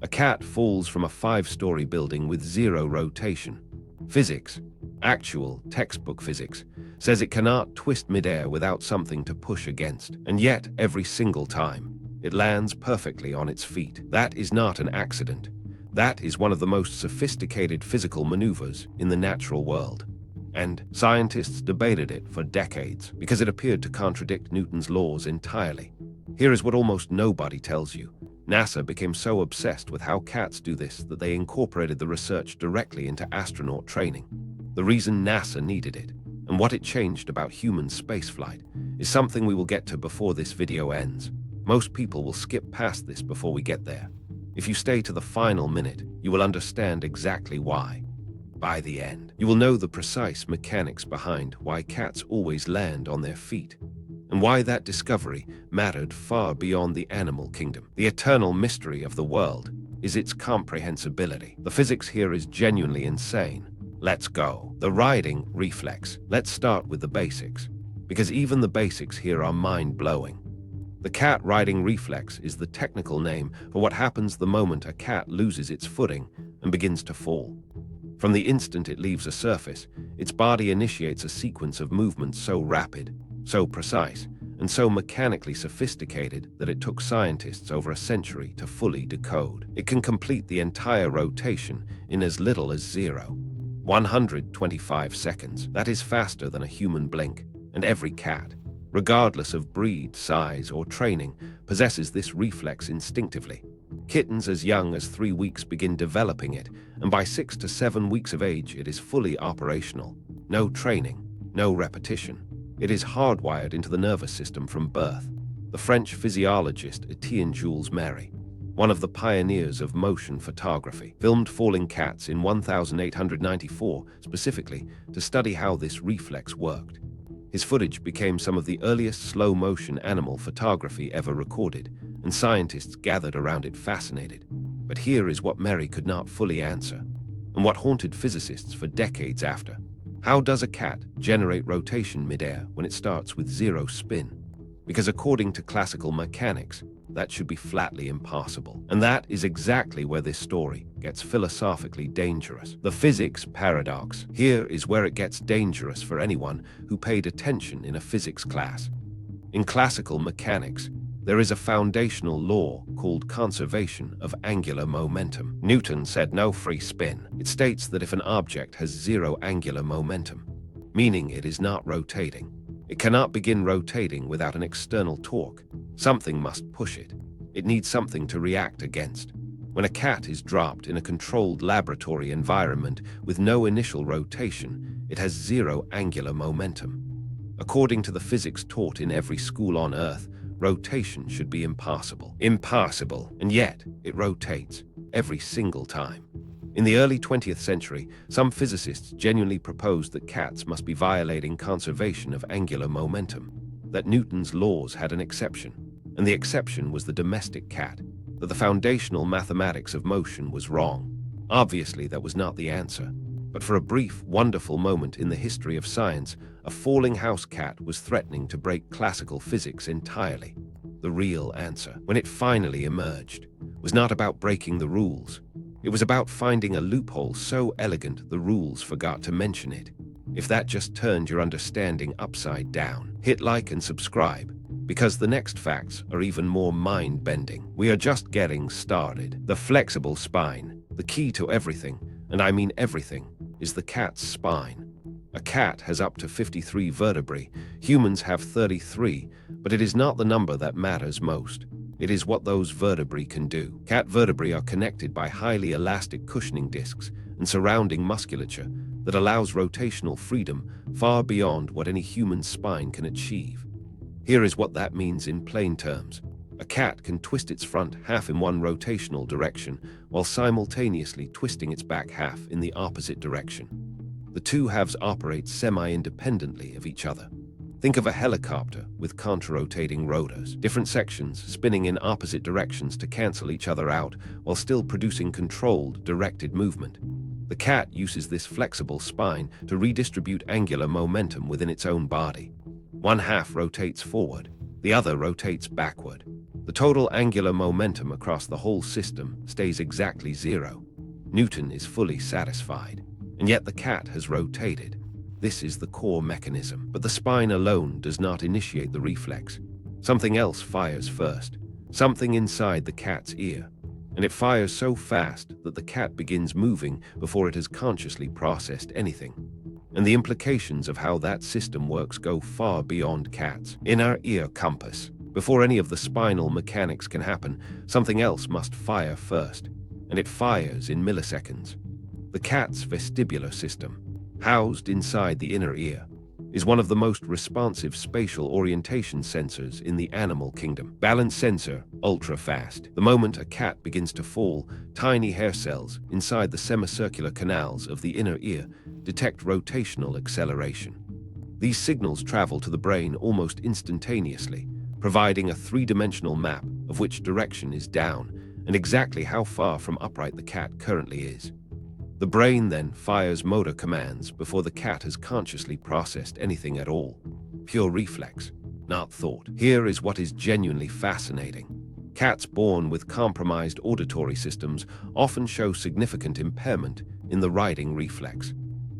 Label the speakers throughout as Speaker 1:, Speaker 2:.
Speaker 1: A cat falls from a 5-story building with zero rotation. Physics, actual textbook physics, says it cannot twist midair without something to push against. And yet, every single time, it lands perfectly on its feet. That is not an accident. That is one of the most sophisticated physical maneuvers in the natural world. And scientists debated it for decades because it appeared to contradict Newton's laws entirely. Here is what almost nobody tells you. NASA became so obsessed with how cats do this that they incorporated the research directly into astronaut training. The reason NASA needed it, and what it changed about human spaceflight, is something we will get to before this video ends. Most people will skip past this before we get there. If you stay to the final minute, you will understand exactly why. By the end, you will know the precise mechanics behind why cats always land on their feet, and why that discovery mattered far beyond the animal kingdom. The eternal mystery of the world is its comprehensibility. The physics here is genuinely insane. Let's go. The riding reflex. Let's start with the basics, because even the basics here are mind-blowing. The cat riding reflex is the technical name for what happens the moment a cat loses its footing and begins to fall. From the instant it leaves a surface, its body initiates a sequence of movements so rapid, so precise, and so mechanically sophisticated that it took scientists over a century to fully decode. It can complete the entire rotation in as little as 125 seconds. That is faster than a human blink, and every cat, regardless of breed, size, or training, possesses this reflex instinctively. Kittens as young as 3 weeks begin developing it, and by 6 to 7 weeks of age it is fully operational. No training, no repetition. It is hardwired into the nervous system from birth. The French physiologist Etienne Jules Méry, one of the pioneers of motion photography, filmed falling cats in 1894 specifically to study how this reflex worked. His footage became some of the earliest slow-motion animal photography ever recorded, and scientists gathered around it fascinated. But here is what Méry could not fully answer, and what haunted physicists for decades after. How does a cat generate rotation midair when it starts with zero spin? Because according to classical mechanics, that should be flatly impossible. And that is exactly where this story gets philosophically dangerous. The physics paradox. Here is where it gets dangerous for anyone who paid attention in a physics class. In classical mechanics, there is a foundational law called conservation of angular momentum. Newton said no free spin. It states that if an object has zero angular momentum, meaning it is not rotating, it cannot begin rotating without an external torque. Something must push it. It needs something to react against. When a cat is dropped in a controlled laboratory environment with no initial rotation, it has zero angular momentum. According to the physics taught in every school on Earth, rotation should be impossible. Impossible, and yet it rotates every single time. In the early 20th century, some physicists genuinely proposed that cats must be violating conservation of angular momentum, that Newton's laws had an exception, and the exception was the domestic cat, that the foundational mathematics of motion was wrong. Obviously, that was not the answer, but for a brief, wonderful moment in the history of science, a falling house cat was threatening to break classical physics entirely. The real answer, when it finally emerged, was not about breaking the rules. It was about finding a loophole so elegant the rules forgot to mention it. If that just turned your understanding upside down, hit like and subscribe, because the next facts are even more mind-bending. We are just getting started. The flexible spine, the key to everything, and I mean everything, is the cat's spine. A cat has up to 53 vertebrae, humans have 33, but it is not the number that matters most. It is what those vertebrae can do. Cat vertebrae are connected by highly elastic cushioning discs and surrounding musculature that allows rotational freedom far beyond what any human spine can achieve. Here is what that means in plain terms. A cat can twist its front half in one rotational direction while simultaneously twisting its back half in the opposite direction. The two halves operate semi-independently of each other. Think of a helicopter with contra-rotating rotors, different sections spinning in opposite directions to cancel each other out while still producing controlled, directed movement. The cat uses this flexible spine to redistribute angular momentum within its own body. One half rotates forward, the other rotates backward. The total angular momentum across the whole system stays exactly zero. Newton is fully satisfied, and yet the cat has rotated. This is the core mechanism, but the spine alone does not initiate the reflex. Something else fires first, something inside the cat's ear, and it fires so fast that the cat begins moving before it has consciously processed anything. And the implications of how that system works go far beyond cats. In our ear compass, before any of the spinal mechanics can happen, something else must fire first, and it fires in milliseconds. The cat's vestibular system, housed inside the inner ear, is one of the most responsive spatial orientation sensors in the animal kingdom. Balance sensor, ultra-fast. The moment a cat begins to fall, tiny hair cells inside the semicircular canals of the inner ear detect rotational acceleration. These signals travel to the brain almost instantaneously, providing a three-dimensional map of which direction is down and exactly how far from upright the cat currently is. The brain then fires motor commands before the cat has consciously processed anything at all. Pure reflex, not thought. Here is what is genuinely fascinating. Cats born with compromised auditory systems often show significant impairment in the riding reflex,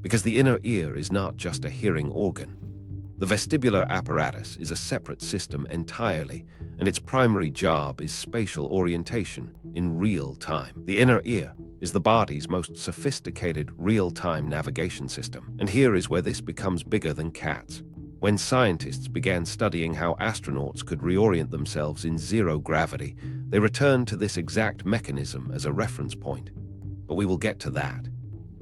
Speaker 1: because the inner ear is not just a hearing organ. The vestibular apparatus is a separate system entirely, and its primary job is spatial orientation in real time. The inner ear is the body's most sophisticated real-time navigation system, and here is where this becomes bigger than cats. When scientists began studying how astronauts could reorient themselves in zero gravity, they returned to this exact mechanism as a reference point. But we will get to that.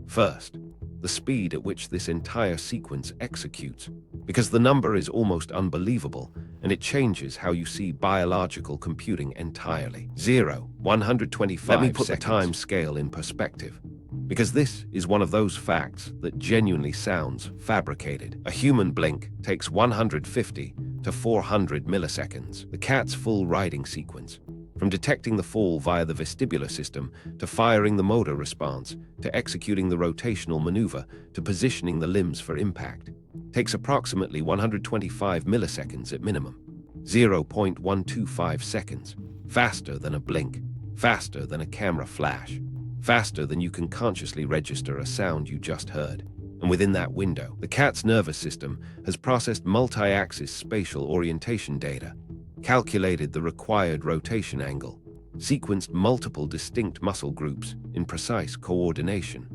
Speaker 1: First, the speed at which this entire sequence executes, because the number is almost unbelievable, and it changes how you see biological computing entirely. 125 Let me put seconds. The time scale in perspective, because this is one of those facts that genuinely sounds fabricated. A human blink takes 150 to 400 milliseconds. The cat's full riding sequence, from detecting the fall via the vestibular system, to firing the motor response, to executing the rotational maneuver, to positioning the limbs for impact, takes approximately 125 milliseconds at minimum. 0.125 seconds. Faster than a blink. Faster than a camera flash. Faster than you can consciously register a sound you just heard. And within that window, the cat's nervous system has processed multi-axis spatial orientation data, calculated the required rotation angle, sequenced multiple distinct muscle groups in precise coordination,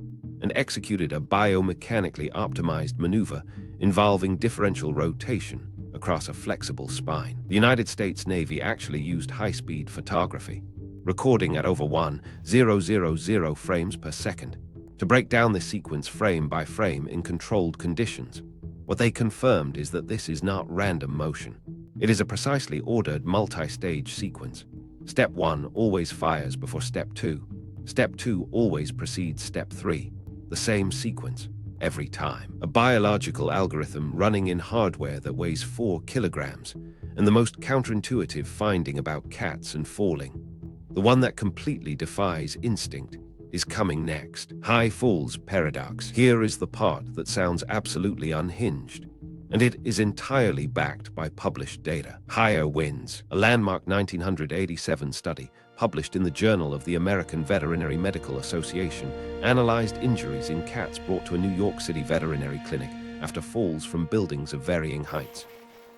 Speaker 1: and executed a biomechanically optimized maneuver involving differential rotation across a flexible spine. The United States Navy actually used high-speed photography, recording at over 1,000 frames per second, to break down this sequence frame by frame in controlled conditions. What they confirmed is that this is not random motion. It is a precisely ordered multi-stage sequence. Step 1 always fires before Step 2. Step 2 always precedes Step 3. The same sequence, every time. A biological algorithm running in hardware that weighs 4 kilograms, and the most counterintuitive finding about cats and falling, the one that completely defies instinct, is coming next. High falls paradox. Here is the part that sounds absolutely unhinged, and it is entirely backed by published data. Higher wins. A landmark 1987 study published in the Journal of the American Veterinary Medical Association analyzed injuries in cats brought to a New York City veterinary clinic after falls from buildings of varying heights.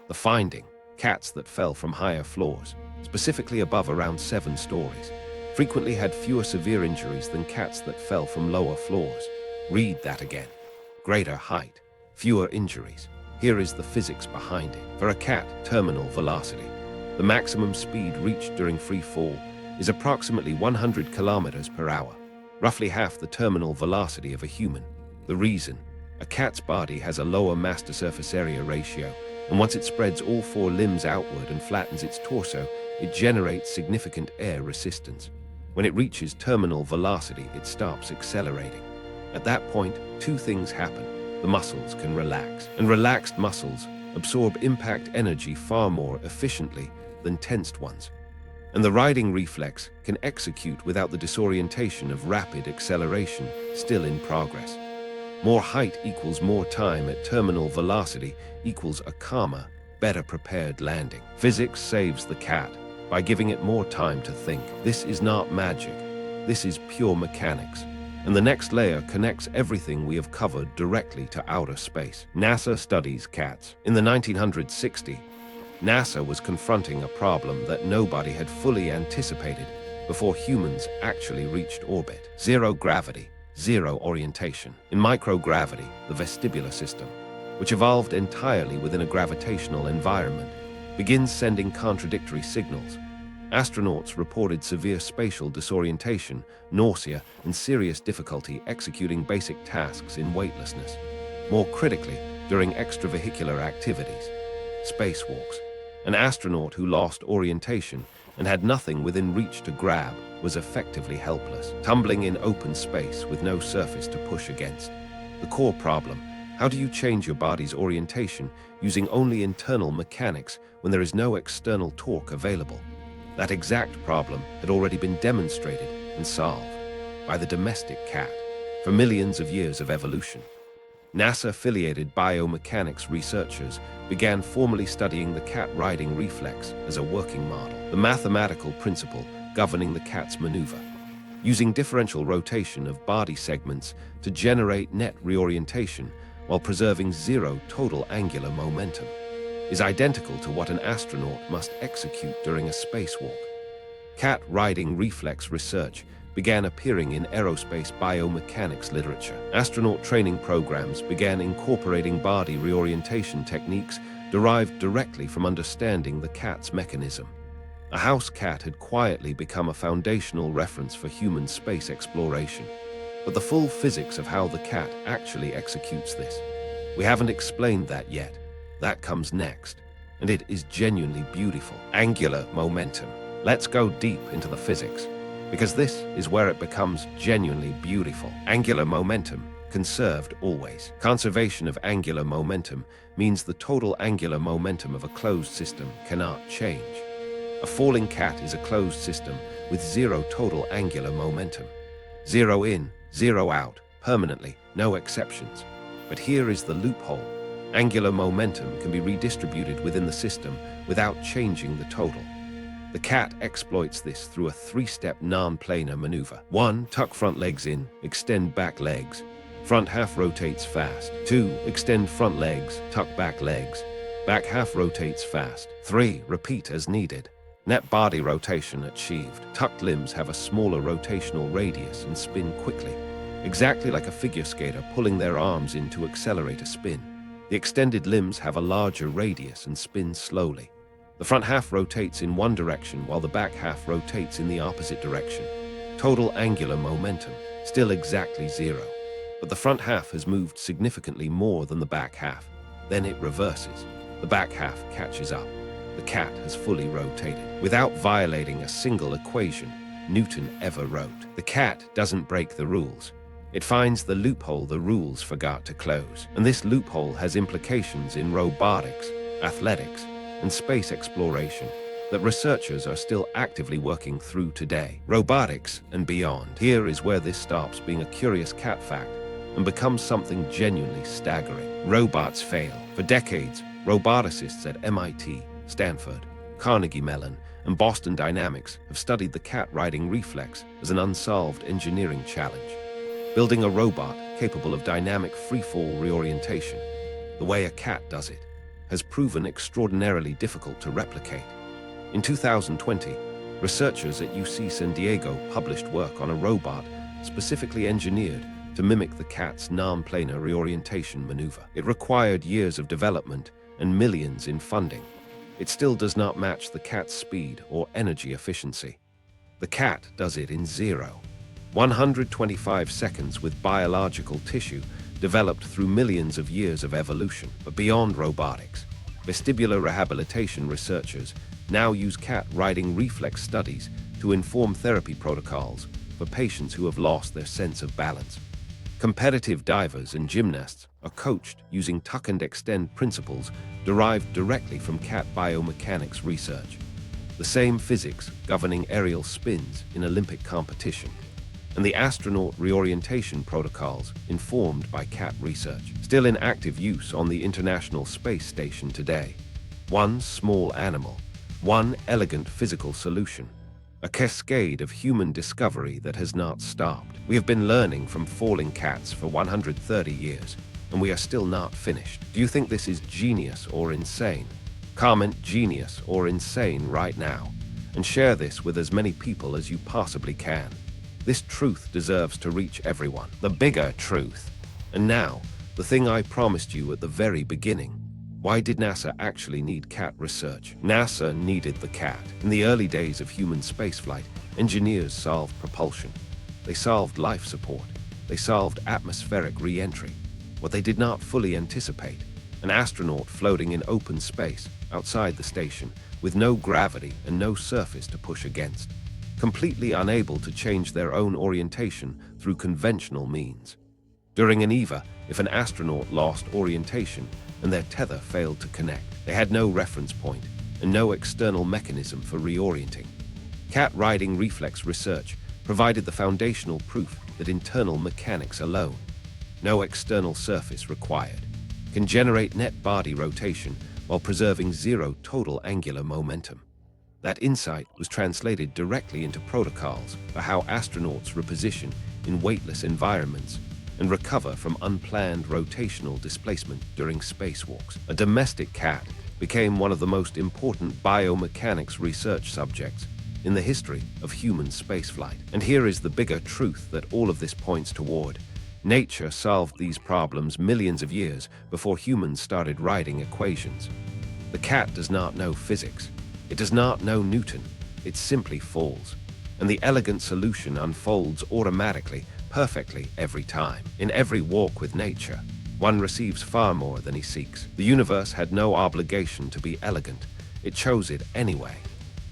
Speaker 1: The finding: cats that fell from higher floors, specifically above around 7 stories, frequently had fewer severe injuries than cats that fell from lower floors. Read that again. Greater height, fewer injuries. Here is the physics behind it. For a cat, terminal velocity, the maximum speed reached during free fall, is approximately 100 kilometers per hour, roughly half the terminal velocity of a human. The reason: a cat's body has a lower mass-to-surface area ratio, and once it spreads all 4 limbs outward and flattens its torso, it generates significant air resistance. When it reaches terminal velocity, it stops accelerating. At that point, 2 things happen. The muscles can relax, and relaxed muscles absorb impact energy far more efficiently than tensed ones. And the riding reflex can execute without the disorientation of rapid acceleration still in progress. More height equals more time at terminal velocity equals a calmer, better prepared landing. Physics saves the cat, by giving it more time to think. This is not magic. This is pure mechanics. And the next layer connects everything we have covered directly to outer space. NASA studies cats. In the 1960s, NASA was confronting a problem that nobody had fully anticipated before humans actually reached orbit. Zero gravity, zero orientation. In microgravity, the vestibular system, which evolved entirely within a gravitational environment, begins sending contradictory signals. Astronauts reported severe spatial disorientation, nausea, and serious difficulty executing basic tasks in weightlessness. More critically, during extravehicular activities, spacewalks, an astronaut who lost orientation and had nothing within reach to grab was effectively helpless, tumbling in open space with no surface to push against. The core problem: how do you change your body's orientation using only internal mechanics when there is no external torque available? That exact problem had already been demonstrated and solved by the domestic cat for millions of years of evolution. NASA-affiliated biomechanics researchers began formally studying the cat riding reflex as a working model, the mathematical principle governing the cat's maneuver. Using differential rotation of body segments to generate net reorientation while preserving zero total angular momentum is identical to what an astronaut must execute during a spacewalk. Cat riding reflex research began appearing in aerospace biomechanics literature. Astronaut training programs began incorporating body reorientation techniques derived directly from understanding the cat's mechanism. A house cat had quietly become a foundational reference for human space exploration. But the full physics of how the cat actually executes this, we haven't explained that yet. That comes next, and it is genuinely beautiful. Angular momentum. Let's go deep into the physics, because this is where it becomes genuinely beautiful. Angular momentum, conserved always. Conservation of angular momentum means the total angular momentum of a closed system cannot change. A falling cat is a closed system with zero total angular momentum. Zero in, zero out, permanently, no exceptions. But here is the loophole. Angular momentum can be redistributed within the system without changing the total. The cat exploits this through a three-step non-planar maneuver. 1. Tuck front legs in, extend back legs. Front half rotates fast. 2. Extend front legs, tuck back legs. Back half rotates fast. 3. Repeat as needed. Net body rotation achieved. Tucked limbs have a smaller rotational radius and spin quickly, exactly like a figure skater pulling their arms in to accelerate a spin. The extended limbs have a larger radius and spin slowly. The front half rotates in one direction while the back half rotates in the opposite direction. Total angular momentum, still exactly zero. But the front half has moved significantly more than the back half. Then it reverses. The back half catches up. The cat has fully rotated. Without violating a single equation Newton ever wrote. The cat doesn't break the rules. It finds the loophole the rules forgot to close. And this loophole has implications in robotics, athletics, and space exploration that researchers are still actively working through today. Robotics and beyond. Here is where this stops being a curious cat fact and becomes something genuinely staggering. Robots fail. For decades, roboticists at MIT, Stanford, Carnegie Mellon, and Boston Dynamics have studied the cat riding reflex as an unsolved engineering challenge. Building a robot capable of dynamic freefall reorientation, the way a cat does it, has proven extraordinarily difficult to replicate. In 2020, researchers at UC San Diego published work on a robot specifically engineered to mimic the cat's non-planar reorientation maneuver. It required years of development and millions in funding. It still does not match the cat's speed or energy efficiency. The cat does it in 125 seconds with biological tissue developed through millions of years of evolution. But beyond robotics, vestibular rehabilitation researchers now use cat riding reflex studies to inform therapy protocols for patients who have lost their sense of balance. Competitive divers and gymnasts are coached using tuck and extend principles derived directly from cat biomechanics research, the same physics governing aerial spins in Olympic competition, and the astronaut reorientation protocols informed by cat research, still in active use on the International Space Station today. One small animal One elegant physical solution. A cascade of human discovery that has not stopped. We have been learning from falling cats for 130 years, and we are still not finished. Do you think this is genius or insane? Comment genius or insane right now, and share this with as many people as you possibly can. This truth deserves to reach everyone. The bigger truth. And now, the thing I promised you at the very beginning. Why did NASA actually need cat research? NASA needed the cat. In the early days of human spaceflight, engineers solved propulsion. They solved life support. They solved atmospheric re-entry. What they did not fully anticipate, an astronaut floating in open space outside the station with no gravity and no surface to push against, completely unable to change their own orientation through conventional means. During an EVA, if an astronaut lost orientation and their tether failed to connect, they had no reference point and no external mechanism for reorienting. Cat riding reflex research provided the foundational proof that internal mechanics alone, no external surface required, can generate net body rotation while preserving zero total angular momentum. That insight was translated directly into protocols for how astronauts reposition in weightless environments and recover from unplanned rotational displacement during spacewalks. A domestic cat became one of the most important biomechanics research subjects in the history of human spaceflight. And here is the bigger truth that all of this points toward. Nature solved these problems millions of years before humans started writing equations. The cat does not know physics. It does not know Newton. It simply falls. And the elegant solution unfolds automatically, perfectly every time. In every walk with nature, one receives far more than he seeks. The universe had no obligation to be elegant. It chose it anyway.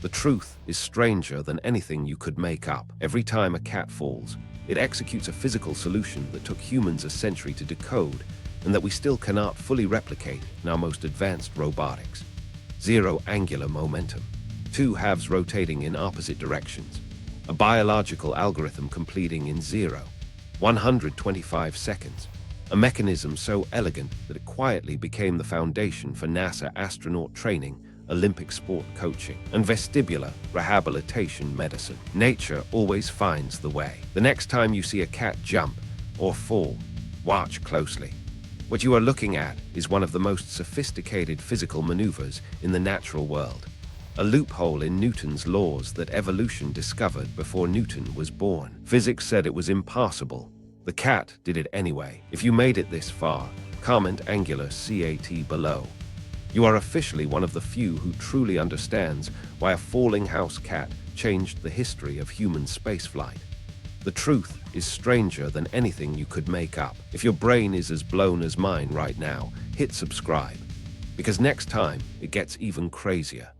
Speaker 1: The truth is stranger than anything you could make up. Every time a cat falls, it executes a physical solution that took humans a century to decode and that we still cannot fully replicate in our most advanced robotics. Zero angular momentum. Two halves rotating in opposite directions. A biological algorithm completing in 125 seconds. A mechanism so elegant that it quietly became the foundation for NASA astronaut training, Olympic sport coaching, and vestibular rehabilitation medicine. Nature always finds the way. The next time you see a cat jump or fall, watch closely. What you are looking at is one of the most sophisticated physical maneuvers in the natural world. A loophole in Newton's laws that evolution discovered before Newton was born. Physics said it was impossible. The cat did it anyway. If you made it this far, comment angular CAT below. You are officially one of the few who truly understands why a falling house cat changed the history of human spaceflight. The truth is stranger than anything you could make up. If your brain is as blown as mine right now, hit subscribe, because next time it gets even crazier.